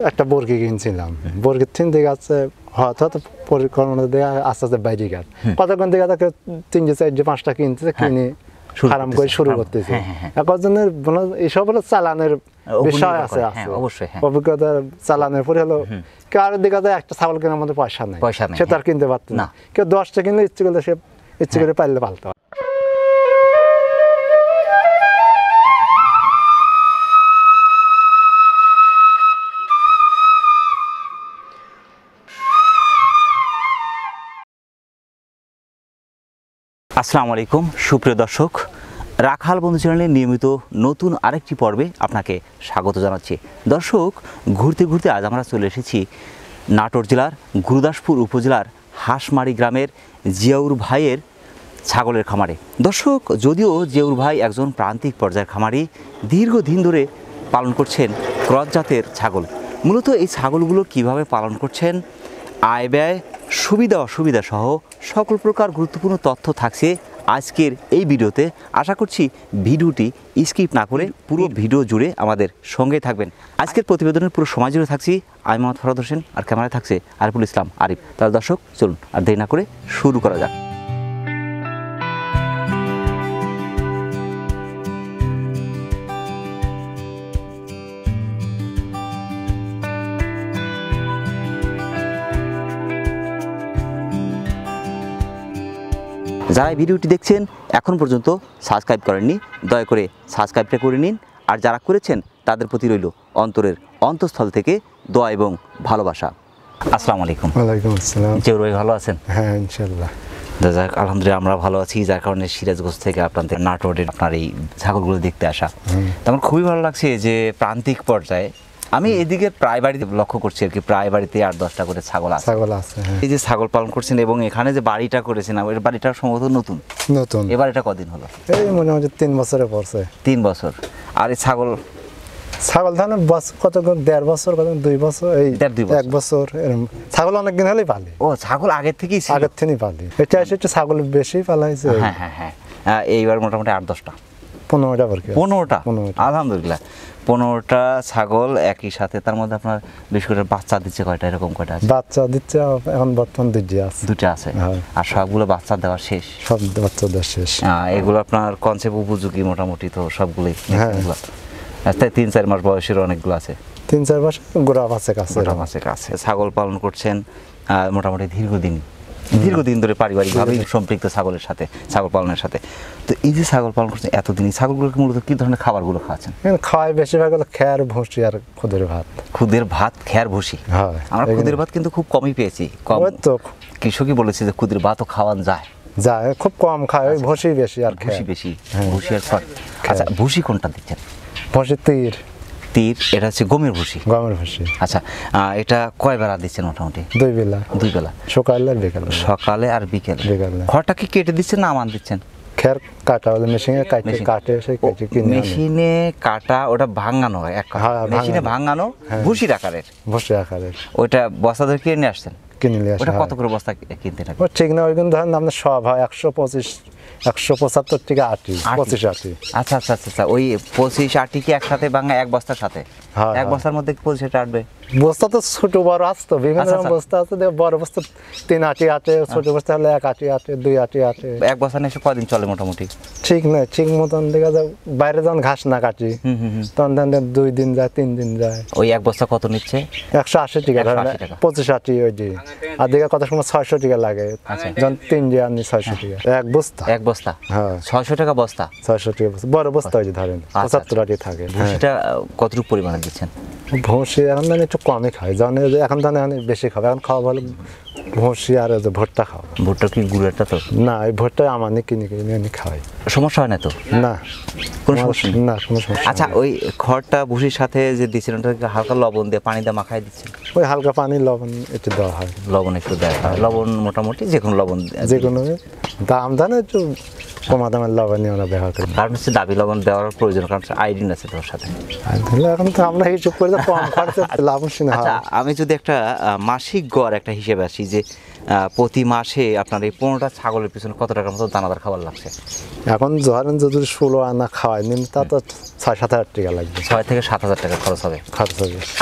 একটা বর্গি কিনছিলাম, বর্গির থিন দিকে আছে হয়তো পরিকল্পনা দিয়ে আস্তে আস্তে বাইরে গেল কতক্ষণ দিকে তাকে 3-4-5টা কিনতেছে, কিনে আরাম করে শুরু করতেছে। একজনের এইসব হলো চালানের বিষয় আছে, অভিজ্ঞতা চালানের পরে হলো কারোর দিকে একটা ছাগল কেনার মধ্যে পয়সা নেই, সে তার কিনতে পারত না। কেউ 10টা কিনলে ইচ্ছে করলে সে ইচ্ছে করে পারলে পালতে হয়। আসসালামু আলাইকুম সুপ্রিয় দর্শক, রাখাল বন্ধু চ্যানেলের নিয়মিত নতুন আরেকটি পর্বে আপনাকে স্বাগত জানাচ্ছি। দর্শক, ঘুরতে ঘুরতে আজ আমরা চলে এসেছি নাটোর জেলার গুরুদাসপুর উপজেলার হাঁসমারি গ্রামের জিয়াউর ভাইয়ের ছাগলের খামারে। দর্শক, যদিও জিয়াউর ভাই একজন প্রান্তিক পর্যায়ের খামারি, দীর্ঘদিন ধরে পালন করছেন ক্রস জাতের ছাগল। মূলত এই ছাগলগুলো কিভাবে পালন করছেন, আয় ব্যয়, সুবিধা অসুবিধা সহ সকল প্রকার গুরুত্বপূর্ণ তথ্য থাকছে আজকের এই ভিডিওতে। আশা করছি ভিডিওটি স্কিপ না করে পুরো ভিডিও জুড়ে আমাদের সঙ্গে থাকবেন। আজকের প্রতিবেদনের পুরো সময় জুড়ে থাকছি আমি মোহাম্মদ ফরহাদ হোসেন, আর ক্যামেরায় থাকছে আরিফুল ইসলাম আরিফ। তাহলে দর্শক, চলুন আর দেরি না করে শুরু করা যাক। যারা ভিডিওটি দেখছেন এখন পর্যন্ত সাবস্ক্রাইব করেননি, দয়া করে সাবস্ক্রাইবটা করে নিন। আর যারা করেছেন তাদের প্রতি রইল অন্তরের অন্তঃস্থল থেকে দোয়া এবং ভালোবাসা। আসসালামু আলাইকুম। ওয়ালাইকুম আসসালাম। জিয়াউর ভাই ভালো আছেন? হ্যাঁ, ইনশাআল্লাহ। যাক, আলহামদুলিল্লাহ আমরা ভালো আছি। যার কারণে সিরাজগঞ্জ থেকে আপনাদের নাটোরের আপনার এই ছাগলগুলো দেখতে আসা। তখন খুবই ভালো লাগছে যে প্রান্তিক পর্যায়ে আমি এদিকে প্রায় বাড়িতে লক্ষ্য করছি আর কি, প্রায় বাড়িতে 8-10টা করে ছাগল আছে। এই যে ছাগল পালন করছেন এবং এখানে যে বাড়িটা করেছেন, এর বাড়িটা সম্ভবত নতুন। এবার এটা কদিন হলো? এই মনে হয় 3 বছরে পড়ছে। 3 বছর। আর এই ছাগল ধান কতক্ষণ 1.5 বছর, কতক্ষণ 2 বছর, এই 1 বছর এরকম। ছাগল অনেকদিন হলেই পালি। ও, ছাগল আগের থেকেই পালি। এটা এসে একটু ছাগল বেশি পালাইছে। হ্যাঁ হ্যাঁ হ্যাঁ, এইবার মোটামুটি 8-10টা 15টা। আলহামদুলিল্লাহ, 15টা ছাগল একই সাথে। তার মধ্যে আপনার বেশ করে বাচ্চা দিচ্ছে কয়টা, এরকম কয়টা আছে? বাচ্চা দিচ্ছে এখন বর্তমান 2টা আছে। আর সবগুলো বাচ্চা দেওয়া শেষ? সব বাচ্চা দেওয়া শেষ। এগুলো আপনার কনসেপ্ট উপযোগী মোটামুটি তো সবগুলোই? হ্যাঁ, 3-4 মাস বয়সের অনেকগুলো আছে। 3-4 মাস গোড়া আছে কাছে। ছাগল পালন করছেন মোটামুটি দীর্ঘদিন ধরে পারিবারিকভাবে সম্পৃক্ত ছাগলের সাথে, ছাগল পালনের সাথে। তো এই যে ছাগল পালন করছেন এতদিন, ছাগলগুলোকে মূলত কি ধরনের খাবারগুলো খাওয়াচ্ছেন? খাওয়াই বেশিরভাগ হলো খের, ভুসি আর খুদের ভাত, খের, ভুসি। আমরা খুদের ভাত কিন্তু খুব কমই পেয়েছি। কম তো কৃষকই বলেছে যে খুদের ভাতও খাওয়ান যায়, খুব কম খায়। ভুসি বেশি আর ভুসি বেশি, ভুসি আর খড়। আচ্ছা, ভুসি কোনটা দিচ্ছেন? ভুসি তীর, এটা হচ্ছে গমের ভুসি। আচ্ছা, এটা কয় বেলা দিচ্ছেন? মোটামুটি 2 বেলা, সকালে আর বিকেলে। খড়টা কি কেটে দিচ্ছেন না আমান দিচ্ছেন? খের কাটা হলে মেশিনে মেশিনে কাটা, ওটা ভাঙানো হয়, মেশিনে ভাঙানো ভুসির আকারের। ওইটা বস্তা ধরে কিনে নিয়ে আসছেন? ওটা কত করে বস্তা কিনতে থাকে? ঠিক না, ওই ধরেন আপনার সব হয় 175 থেকে 25-80। আচ্ছা আচ্ছা আচ্ছা, ওই 25-80 কি একসাথে ভাঙা এক বস্তার সাথে? এক বস্তার মধ্যে 25-80 আটবে? বস্তা তো ছোট বড় আসতো, বিভিন্ন বস্তা আছে। বড় বস্তা 3 আটি আটে, ছোট বস্তা হলে 1 আটি আটে, 2 আটি আটে। এক বস্তা নিয়ে কদিন চলে মোটামুটি? ঠিক নয়, ঠিক মতন দেখা যায়। বাইরে যখন ঘাস না কাটি তখন 2 দিন যায়, 3 দিন যায়। ওই এক বস্তা কত নিচ্ছে? 180 টাকা, 25-80। ওই যে আর দেখা কত সময় 600 টাকা লাগে, যখন 3 দিয়ে আনি 600 টাকা এক বস্তা। হ্যাঁ, 600 টাকা বস্তা। 600 টাকা বড় বস্তা। ওই যে ধরেন 75 আটি থাকে। ভুসিটা কতটুকু পরিমাণে দিচ্ছেন? ভুসি এখন একটু কমই খাই, জানে এখন বেশি খাবে। এখন খাওয়া ভালো ভুসি আর ভুট্টা খাওয়া। ভুট্টা কি গুড়েরটা? তো না, এই ভুট্টা আমাদের কিনে খাওয়াই। সমস্যা হয় না তো? না, কোনো সমস্যা না। আচ্ছা, ওই খড়টা ভুসির সাথে যে দিচ্ছেন ওটা হালকা লবণ দিয়ে, পানি দিয়ে মাখাই দিচ্ছেন? ওই হালকা পানি, লবণ একটু দেওয়া হয়। লবণ একটু দেওয়া হয়। লবণ মোটামুটি যে কোনো লবণ, যে কোনো দাম ধান একটু কমা দামের লবণীয় ব্যবহার করি। কারণ হচ্ছে দাবি লবণ দেওয়ার প্রয়োজন, কারণ আইডিন আছে তোর সাথে। এখন তো আমরা হিসাব করে কম খরচে লাভ না। আচ্ছা, আমি যদি একটা মাসিক গড় একটা হিসেবে আসি যে প্রতি মাসে আপনার এই 15টা ছাগলের পিছনে কত টাকার মতো দানাদার খাবার লাগছে? এখন ধরেন যদি 16 আনা খাওয়াই নিন তা তো 6-7 হাজার টাকা লাগবে। 6 থেকে 7 হাজার টাকা খরচ হবে।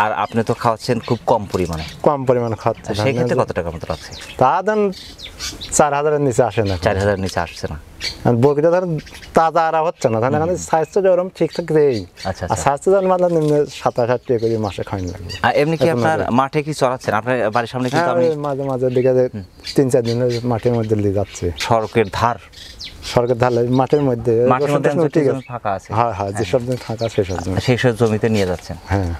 আর আপনি তো খাওয়াচ্ছেন খুব কম পরিমাণে খাওয়াচ্ছে, সেই ক্ষেত্রে কত টাকার মতো লাগছে? তা দেন 4,000-এর নিচে আসে না। 4,000-এর নিচে আসছে না। বরকিটা ধরেন তাজা আর হচ্ছে না, তাহলে স্বাস্থ্য যেরকম ঠিকঠাক দেই। আচ্ছা, আর স্বাস্থ্য যেন মানে 27,000 টাকা করে মাসে খাওয়ানো লাগবে। আর এমনি কি আপনার মাঠে কি চড়াচ্ছেন? আপনার বাড়ির সামনে কিন্তু আমি মাঝে মাঝে দিকে 3-4 দিন মাঠের মধ্যে নিয়ে যাচ্ছে। সড়কের ধার মাঠের মধ্যে ফাঁকা আছে। হ্যাঁ, যেসব দিন ফাঁকা সেই সব জমিতে নিয়ে যাচ্ছেন। হ্যাঁ,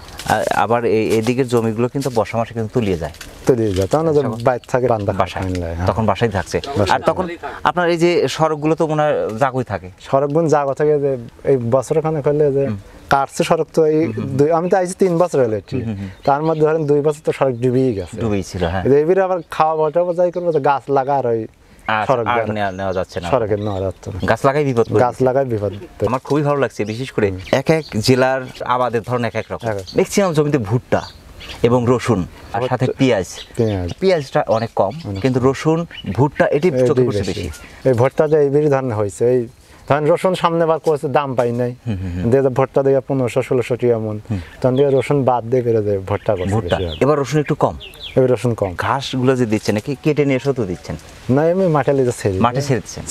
আবার এইদিকের জমিগুলো কিন্তু বর্ষা মাসে কিন্তু তুলিয়ে যায়, তখন বাইরে থাকে তখন বাসায় থাকছে। আর তখন আপনার এই যে সড়কগুলো তো মনে হয় জাগই থাকে, সড়কগুলো জাগো থাকে। যে এই বছর খানে করলে যে কাটছে সড়ক, তো এই আমি তো আইছি 3 বছর হলো, তার মধ্যে ধরেন 2 বছর তো সড়ক ডুবেই গেছে, ছিল। হ্যাঁ, এবারে আবার খাওয়া বটা যাই করবো, গাছ লাগা আর ওই সড়ক নেওয়া যাচ্ছে না, সড়কের নেওয়া যাচ্ছে না। গাছ লাগাই বিপদ, গাছ লাগাই বিপদ। আমার খুবই ভালো লাগছে, বিশেষ করে এক এক জেলার আবাদের ধরন এক এক রকম। ম্যাক্সিমাম জমিতে ভুট্টা এবং রসুন আর সাথে পেঁয়াজটা অনেক কম, কিন্তু রসুন ভুট্টা এটি চোখে পড়ছে বেশি। এই ভুট্টাটা এই বেশি ধরনের হয়েছে। এই ধরেন রসুন সামনে বার করেছে, দাম পাই নাই, ভুট্টা দিয়ে 1500-1600 টাকা মন, তখন দিয়ে রসুন বাদ দিয়ে বেরো যায় ভুট্টা। এবার রসুন একটু কম, এবার রসুন কম। ঘাসগুলো যে দিচ্ছেন নাকি কেটে নিয়ে এসেও তো দিচ্ছেন? না, আমি মাঠে মাঠে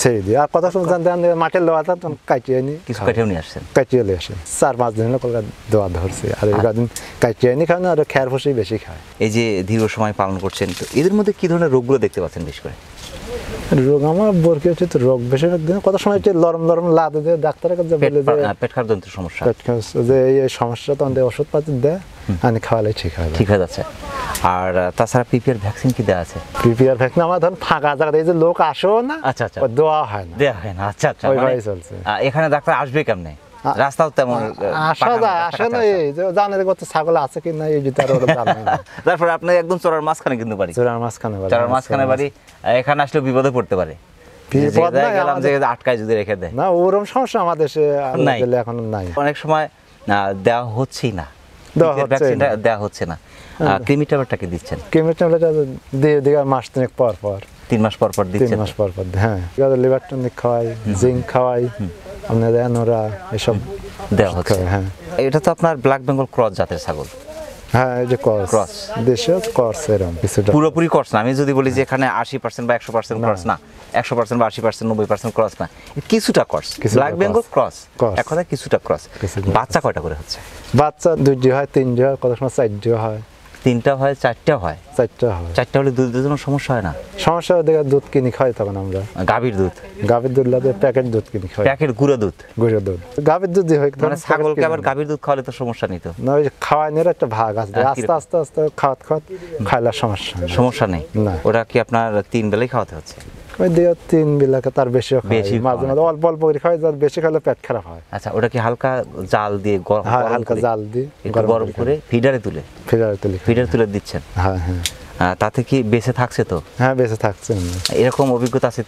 ছেড়ে দিই। আর কথা শুনছেন মাঠে লোয়াটা তখন কাটিয়ে নি, কিছু কাটিয়েও নিয়ে আসছেন। কাটিয়ে নিয়ে আসে 4-5 দিন হলো দোয়া ধরছে। আর এই কদিন কাটিয়ে নি খায় না, আর খেয়ার ফসি বেশি খায়। এই যে দীর্ঘ সময় পালন করছেন, তো এদের মধ্যে কি ধরনের রোগগুলো দেখতে পাচ্ছেন বেশ করে? রোগ আমার বরকি হচ্ছে তো রোগ বেশিরভাগ দিন কত সময় লরম লাদে দেয় ডাক্তারের কাছে, বলে যে পেট খারাপ জনিত সমস্যা, যে এই সমস্যা, তখন ওষুধ পাতি দেয়, আমি খাওয়ালে ঠিক হয়ে যাচ্ছে। আর তাছাড়া পিপিআর ভ্যাকসিন কি দেওয়া আছে? পিপিআর ভ্যাকসিন আমার ধরুন ফাঁকা জায়গা, এই যে লোক আসেও না, আচ্ছা, দেওয়া হয় না, আচ্ছা, ওইভাবেই চলছে। এখানে ডাক্তার আসবে কেমনে? রাস্তাও তেমন আসে না, এই যে জানে কত ছাগল আছে কি না, এই যে তার জানে না। তারপরে আপনি একদম চড়ার মাঝখানে কিন্তু বাড়ি, চড়ার মাঝখানে বাড়ি, এখানে আসলে বিপদে পড়তে পারে। গেলাম যে আটকায় যদি রেখে দেয় না, ওরকম সমস্যা আমাদের দেশে এখন নাই। অনেক সময় দেওয়া হচ্ছেই না, দেওয়া হচ্ছে না। ক্রিমি ট্যাবলেটটা কি দিচ্ছেন? ক্রিমি ট্যাবলেটটা দিয়ে মাস 3 পর 3 মাস পর দিচ্ছেন? 3 মাস পর। হ্যাঁ, লিভার টনিক খাওয়াই, জিঙ্ক খাওয়াই, আপনাদের এনোরা এসব দেওয়া হচ্ছে। হ্যাঁ, এটা তো আপনার ব্ল্যাক বেঙ্গল ক্রস জাতের ছাগল। হ্যাঁ, এই যে ক্রস, দেশীয় ক্রস, এরকম কিছুটা। পুরোপুরি ক্রস না, আমি যদি বলি যে এখানে 80% বা 100% ক্রস না, 100% বা 80% 90% ক্রস না, কিছুটা ক্রস, ব্ল্যাক বেঙ্গল ক্রস, এক কথায় কিছুটা ক্রস। বাচ্চা কয়টা করে হচ্ছে? বাচ্চা 2টি হয়, 3টি হয়, কত সময় 4টি হয়, 3টা হয়, 4টা হয়। 4টা হলে দুধের জন্য সমস্যা হয় না? সমস্যা দেখে দুধ কিনে খাই, তখন আমরা গাভীর দুধ লাগে, প্যাকেট দুধ কিনে খাই, প্যাকেট গুঁড়ো দুধ, গাভীর দুধ হয়। মানে ছাগলকে আবার গাভীর দুধ খাওয়ালে তো সমস্যা নেই তো? না, ওই খাওয়ানোর একটা ভাগ আছে, আস্তে আস্তে খাইলে সমস্যা নেই। ওটা কি আপনার 3 বেলাই খাওয়াতে হচ্ছে? ওই 3 বেলাকে তার বেশি, মাঝে মাঝে অল্প অল্প করে খাই, যার বেশি খাইলে পেট খারাপ হয়। আচ্ছা, ওটা কি হালকা জাল দিয়ে হালকা জাল দিয়ে গরম করে ফিডারে তুলে দিচ্ছেন? হ্যাঁ, তাতে কি বেঁচে থাকছে তো? হ্যাঁ, বেঁচে থাকছে। এরকম অভিজ্ঞতা আছে?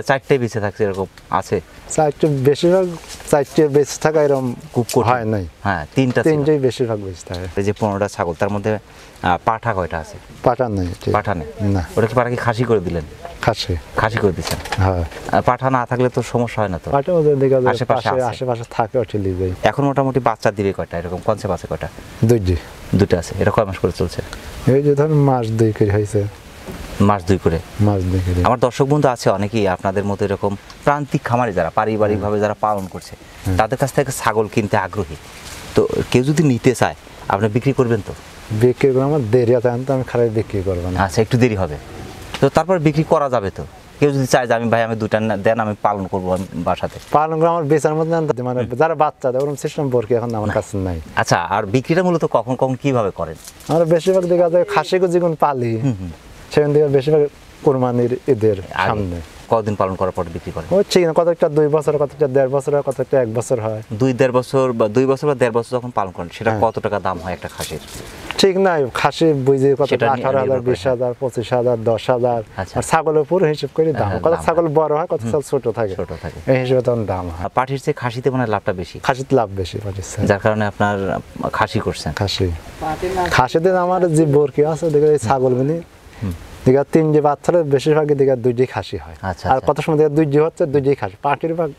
4টাই বেঁচে থাকছে এরকম আছে? 4টে বেশিরভাগ, 4টে বেঁচে থাকা এরকম খুব হয় নাই। হ্যাঁ, 3টাই বেশিরভাগ বেঁচে থাকে। এই যে 15টা ছাগল, তার মধ্যে পাঠা কয়টা আছে? পাঠা নেই। না, ওটা কি পাঠা কি খাসি করে দিলেন? খাসি করে দিচ্ছেন। হ্যাঁ, পাঠা না থাকলে তো সমস্যা হয় না তো? পাঠা আশেপাশে থাকে, চলে যায়। এখন মোটামুটি বাচ্চা দিবে কয়টা? এরকম কনসেপ্ট আছে কয়টা? 2টা আছে। এটা কয় মাস করে চলছে? এই যে ধরুন মাস 2 করে হয়েছে। মাস 2 করে। আমার দর্শক বন্ধু আছে অনেকেই আপনাদের মতো এরকম প্রান্তিক খামারি, যারা পারিবারিকভাবে যারা পালন করছে, তাদের কাছ থেকে ছাগল কিনতে আগ্রহী। তো কেউ যদি নিতে চায়, আপনি বিক্রি করবেন তো? বিক্রি করে আমার দেরি আছে, আমি খারাপ বিক্রি করবো না। আচ্ছা, একটু দেরি হবে তো, তারপর বিক্রি করা যাবে তো? কেউ যদি চায় যে ভাই আমি 2টা দেন, আমি পালন করবো বাসাতে, পালন করে আমার বেচার মধ্যে, মানে যারা বাচ্চা দেয় ওরকম সিস্টেম বরকি এখন আমার কাছে নাই। আচ্ছা, আর বিক্রিটা মূলত কখন কিভাবে করেন? আমরা বেশিরভাগ দেখা যায় খাসি যেগুলো পালি, সেখান থেকে বেশিরভাগ কোরবানির ঈদের সামনে। কতদিন পালন করার পর বিক্রি করেন? হচ্ছে কিনা কতটা 2 বছর, কতটা 1.5 বছর, কতটা 1 বছর হয়। 2-1.5 বছর বা 2 বছর বা 1.5 বছর যখন পালন করেন সেটা কত টাকা দাম হয় একটা খাসির? ঠিক নাই, খাসি বুঝে কত 18,000, 20,000, 25,000, 10,000। আর ছাগলের পুরো হিসাব করে দাম, কত ছাগল বড় হয়, কত ছাগল ছোট থাকে, এই হিসেবে তখন দাম হয়। পাঠির চেয়ে খাসিতে মানে লাভটা বেশি? খাসিতে লাভ বেশি পাঠির চেয়ে, যার কারণে আপনার খাসি করছেন। খাসিতে আমার যে বরকি আছে দেখে এই ছাগলগুলি দিঘা 3 বাচ্চারা বেশিরভাগই দিঘা 2টি খাসি হয়। আর কত সময় দিঘা 2টি হচ্ছে 2টি খাসি। পাটির ভাগ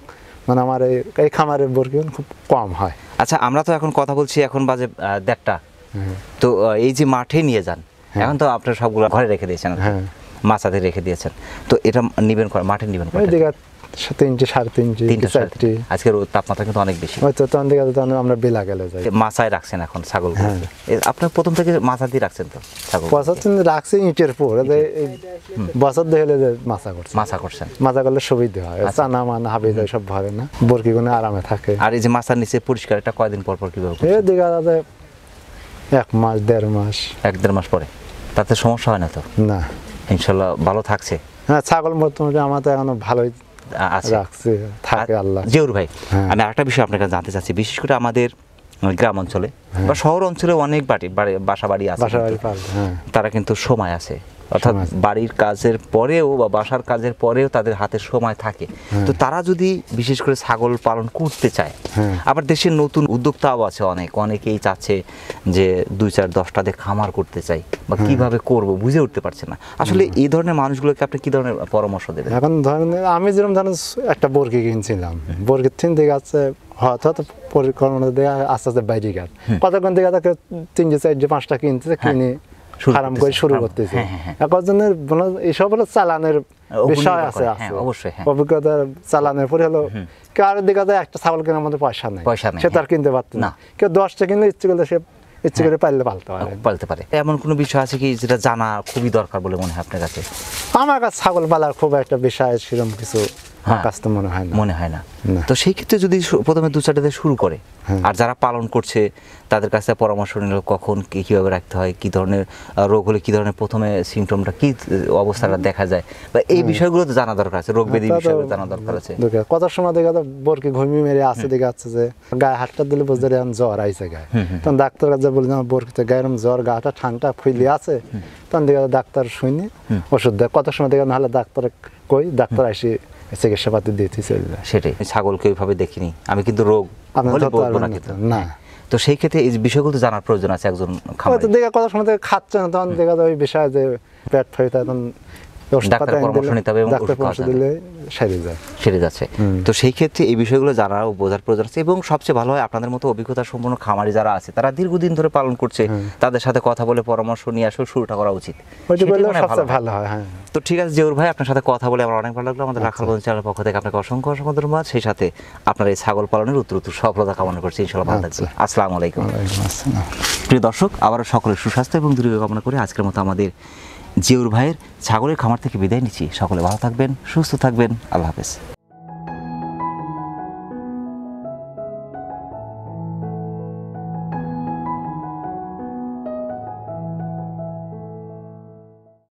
মানে আমার এই খামারের বরকি খুব কম হয়। আচ্ছা, আমরা তো এখন কথা বলছি, এখন বাজে 1:30। তো এই যে মাঠে নিয়ে যান, এখন তো আপনার সবগুলো ঘরে রেখে দিয়েছেন, মাছাতে রেখে দিয়েছেন, তো এটা নিবেন মাঠে নিবেন দিঘা 3টি, 3.5টি, 4টি। আজকের তাপমাত্রা কিন্তু অনেক বেশি, হয়তো তখন দিঘা আমরা বেলা গেলে যাই। মাছায় রাখছেন এখন ছাগল? আপনার প্রথম থেকে মাছা দিয়ে রাখছেন তো ছাগল? বছর রাখছি ইটের পর, বছর দেখলে যে মাছা করছেন, মাছা করলে সুবিধা হয়, চানা মান হাবি যায় সব ভরে না, বরকি গুলো আরামে থাকে। আর এই যে মাছার নিচে পরিষ্কার, এটা কয়দিন পর পর কিভাবে? এই দিঘা 1 মাস 1.5 মাস, 1-1.5 মাস পরে, তাতে সমস্যা হয় না তো? না, ইনশাল্লাহ ভালো থাকছে। হ্যাঁ, ছাগল মোটামুটি আমার তো এখনো ভালোই রাখছে, থাকে আল্লাহ। জিউর ভাই, আমি আরেকটা বিষয় আপনার কাছে জানতে চাচ্ছি, বিশেষ করে আমাদের গ্রাম অঞ্চলে বা শহর অঞ্চলে অনেক বাসা বাড়ি আছে, তারা কিন্তু সময় আছে, অর্থাৎ বাড়ির কাজের পরেও বা বাসার কাজের পরেও তাদের হাতে সময় থাকে। তো তারা যদি বিশেষ করে ছাগল পালন করতে চায়, আবার দেশের নতুন উদ্যোক্তাও আছে অনেকেই চাচ্ছে যে 2-4-10টা দিয়ে খামার করতে চাই, বা কিভাবে করব বুঝে উঠতে পারছে না, আসলে এই ধরনের মানুষগুলোকে আপনি কি ধরনের পরামর্শ দেবেন? এখন ধরেন আমি যেরকম ধরেন একটা বরকি কিনছিলাম, বরকির থিন দিকে আছে হয়তো পরিকল্পনা দিয়ে আস্তে আস্তে বাইরে গেল, কতক্ষণ দিকে 3-4-5টা কিনতেছে, কিনে ফার্ম করে শুরু করতেছে। একজনের এইসব হলো চালানের বিষয় আছে, অবশ্যই অভিজ্ঞতা চালানের পরে হলো কারোর দিকে একটা ছাগল কেনার মধ্যে পয়সা নেই, সে তার কিনতে পারতো না, কেউ 10টা কিনলে ইচ্ছে করলে সে ইচ্ছে করে পালতে পারে। এমন কোনো বিষয় আছে কি যেটা জানা খুবই দরকার বলে মনে হয় আপনার কাছে? আমার কাছে ছাগল পালার খুব একটা বিষয় সেরকম কিছু কাজ তো মনে হয় না। তো সেই ক্ষেত্রে যদি প্রথমে 2-4টা দিয়ে শুরু করে, আর যারা পালন করছে তাদের কাছে পরামর্শ নিল কখন কিভাবে রাখতে হয়, কি ধরনের রোগ হলে কি ধরনের প্রথমে সিমটমটা কি অবস্থাটা দেখা যায়, বা এই বিষয়গুলো তো জানা দরকার আছে, রোগ ব্যাধি বিষয়গুলো জানা দরকার আছে। কত সময় দেখা যায় বরকি ঘুমি মেরে আসে, দেখা যাচ্ছে যে গায়ে হাতটা দিলে বুঝতে এখন জ্বর আইছে গায়ে, তখন ডাক্তার কাছে বললাম বরকিতে গায়ের জ্বর, গাটা ঠান্ডা ফুলে আছে, তখন দেখা ডাক্তার শুনি ওষুধ দেয়। কত সময় দেখা নাহলে ডাক্তার কই, ডাক্তার আসি চিকিৎসা পাতি দিতে চলে যায়। সেটাই, ছাগলকে ওইভাবে দেখিনি আমি, কিন্তু রোগ বলবো না কিন্তু না। তো সেই ক্ষেত্রে এই বিষয়গুলো জানার প্রয়োজন আছে একজন খামারি। দেখা কত সময় খাচ্ছে না, তখন দেখা যায় ওই বিষয়ে যে পেট ফাইতে, তখন ডাক্তার পরামর্শ নিতে হবে এবং সেরে যাচ্ছে। তো সেই ক্ষেত্রে এই বিষয়গুলো জানা ও বোঝার প্রয়োজন আছে, এবং সবচেয়ে ভালো হয় আপনাদের মতো অভিজ্ঞতা সম্পন্ন খামারি যারা আছে, তারা দীর্ঘদিন ধরে পালন করছে, তাদের সাথে কথা বলে পরামর্শ নিয়ে আসলে শুরুটা করা উচিত, ভালো হয়। তো ঠিক আছে জিউর ভাই, আপনার সাথে কথা বলে আমার অনেক ভালো লাগলো। আমাদের রাখাল বন্ধু চ্যানেলের পক্ষ থেকে আপনাকে অসংখ্য ধন্যবাদ, সেই সাথে আপনার এই ছাগল পালনের উত্তর সফলতা কামনা করছি। ইনশাআল্লাহ ভালো থাকবেন। আসসালামু আলাইকুম। প্রিয় দর্শক, আবারও সকলের সুস্বাস্থ্য এবং দীর্ঘ কামনা করে আজকের মতো আমাদের জিউর ভাইয়ের ছাগলের খামার থেকে বিদায় নিচ্ছি। সকলে ভালো থাকবেন, সুস্থ থাকবেন, আল্লাহ হাফেজ।